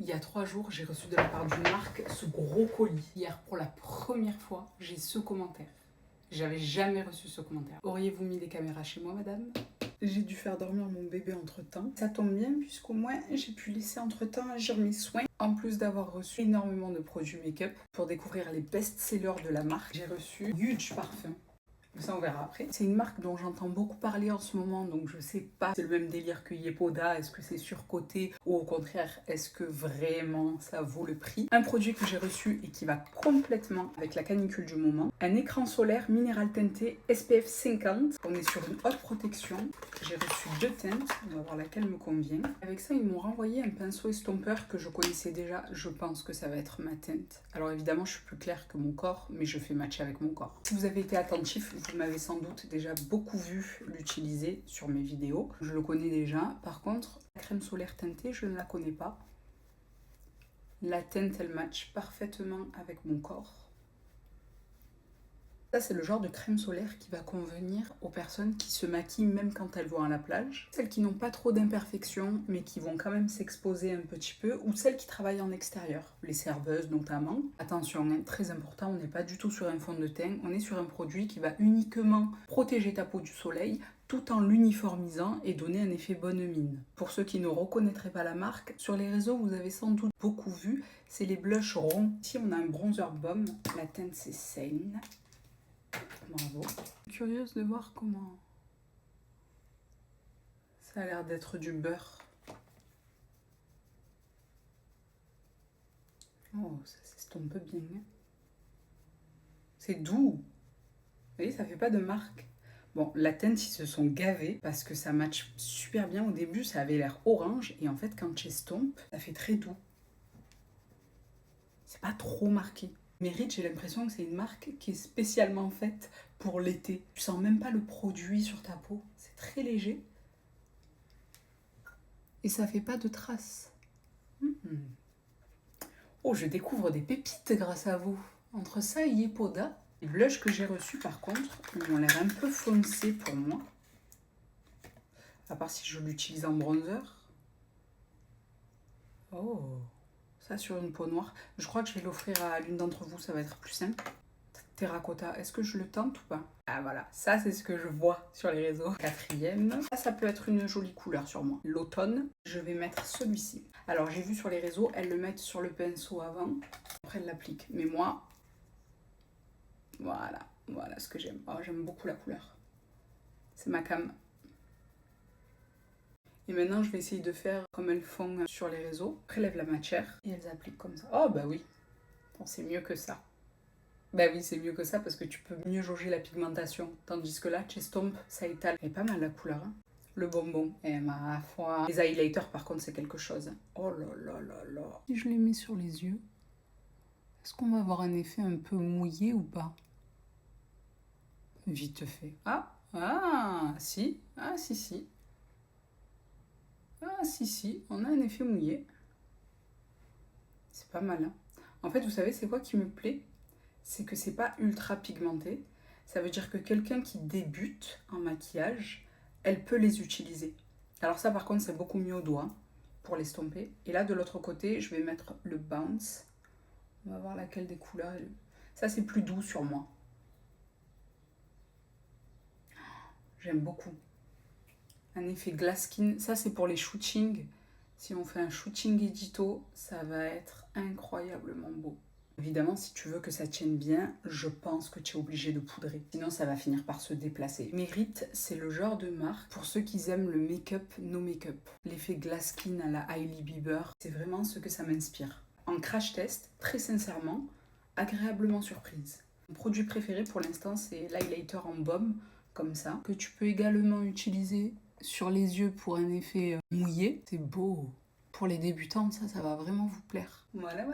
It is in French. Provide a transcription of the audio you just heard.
Il y a 3 jours, j'ai reçu de la part d'une marque ce gros colis. Hier, pour la première fois, j'ai ce commentaire. J'avais jamais reçu ce commentaire. Auriez-vous mis des caméras chez moi, madame? J'ai dû faire dormir mon bébé entre-temps. Ça tombe bien puisqu'au moins j'ai pu laisser entre-temps agir mes soins. En plus d'avoir reçu énormément de produits make-up pour découvrir les best-sellers de la marque, j'ai reçu Huge Parfum. Ça, on verra après. C'est une marque dont j'entends beaucoup parler en ce moment, donc je sais pas si c'est le même délire que Yepoda, est-ce que c'est surcoté ou au contraire, est-ce que vraiment ça vaut le prix. Un produit que j'ai reçu et qui va complètement avec la canicule du moment. Un écran solaire minéral teinté SPF 50. On est sur une haute protection. J'ai reçu 2 teintes, on va voir laquelle me convient. Avec ça, ils m'ont renvoyé un pinceau estompeur que je connaissais déjà. Je pense que ça va être ma teinte. Alors évidemment, je suis plus claire que mon corps, mais je fais matcher avec mon corps. Si vous avez été attentif, vous m'avez sans doute déjà beaucoup vu l'utiliser sur mes vidéos. Je le connais déjà. Par contre, la crème solaire teintée, je ne la connais pas. La teinte, elle match parfaitement avec mon corps. Ça, c'est le genre de crème solaire qui va convenir aux personnes qui se maquillent même quand elles vont à la plage. Celles qui n'ont pas trop d'imperfections, mais qui vont quand même s'exposer un petit peu, ou celles qui travaillent en extérieur, les serveuses notamment. Attention, hein, très important, on n'est pas du tout sur un fond de teint, on est sur un produit qui va uniquement protéger ta peau du soleil, tout en l'uniformisant et donner un effet bonne mine. Pour ceux qui ne reconnaîtraient pas la marque, sur les réseaux, vous avez sans doute beaucoup vu, c'est les blushs ronds. Ici, on a un bronzer baume, la teinte c'est Sane. Bravo. Je suis curieuse de voir comment ça a l'air d'être du beurre. Oh, ça s'estompe bien. C'est doux. Vous voyez, ça fait pas de marque. Bon, la teinte, ils se sont gavés parce que ça match super bien. Au début, ça avait l'air orange et en fait, quand j'estompe, ça fait très doux. C'est pas trop marqué. Merit, j'ai l'impression que c'est une marque qui est spécialement faite pour l'été. Tu sens même pas le produit sur ta peau. C'est très léger. Et ça fait pas de traces. Oh, je découvre des pépites grâce à vous. Entre ça et Yepoda. Les blushs que j'ai reçus, par contre, ils ont l'air un peu foncés pour moi. À part si je l'utilise en bronzer. Oh, ça sur une peau noire. Je crois que je vais l'offrir à l'une d'entre vous, ça va être plus simple. Terracotta, est-ce que je le tente ou pas? Ah voilà, ça c'est ce que je vois sur les réseaux. Quatrième, ça peut être une jolie couleur sur moi. L'automne, je vais mettre celui-ci. Alors j'ai vu sur les réseaux, elles le mettent sur le pinceau avant, après elles l'appliquent. Mais moi, voilà ce que j'aime. Oh, j'aime beaucoup la couleur. C'est ma cam. Et maintenant, je vais essayer de faire comme elles font sur les réseaux. Prélèvent la matière et elles appliquent comme ça. Oh bah oui, bon, c'est mieux que ça. Bah oui, c'est mieux que ça parce que tu peux mieux jauger la pigmentation. Tandis que là, Chestomp, ça étale. Elle est pas mal la couleur. Hein. Le bonbon. Et ma foi. Les highlighters, par contre, c'est quelque chose. Oh là là là là. Si je les mets sur les yeux, est-ce qu'on va avoir un effet un peu mouillé ou pas? Vite fait. Si. Ah, si. Ah, si. On a un effet mouillé. C'est pas mal. Hein. En fait, vous savez, c'est quoi qui me plaît? C'est que c'est pas ultra pigmenté. Ça veut dire que quelqu'un qui débute en maquillage, elle peut les utiliser. Alors ça par contre c'est beaucoup mieux au doigt pour l'estomper. Et là de l'autre côté je vais mettre le Bounce. On va voir laquelle des couleurs. Ça c'est plus doux sur moi. J'aime beaucoup. Un effet glass skin. Ça c'est pour les shootings. Si on fait un shooting édito, ça va être incroyablement beau. Évidemment, si tu veux que ça tienne bien, je pense que tu es obligé de poudrer. Sinon, ça va finir par se déplacer. Merit, c'est le genre de marque pour ceux qui aiment le make-up, no make-up. L'effet glass skin à la Hailey Bieber, c'est vraiment ce que ça m'inspire. En crash test, très sincèrement, agréablement surprise. Mon produit préféré pour l'instant, c'est l'highlighter en baume, comme ça, que tu peux également utiliser sur les yeux pour un effet mouillé. C'est beau. Pour les débutantes, ça va vraiment vous plaire. Voilà.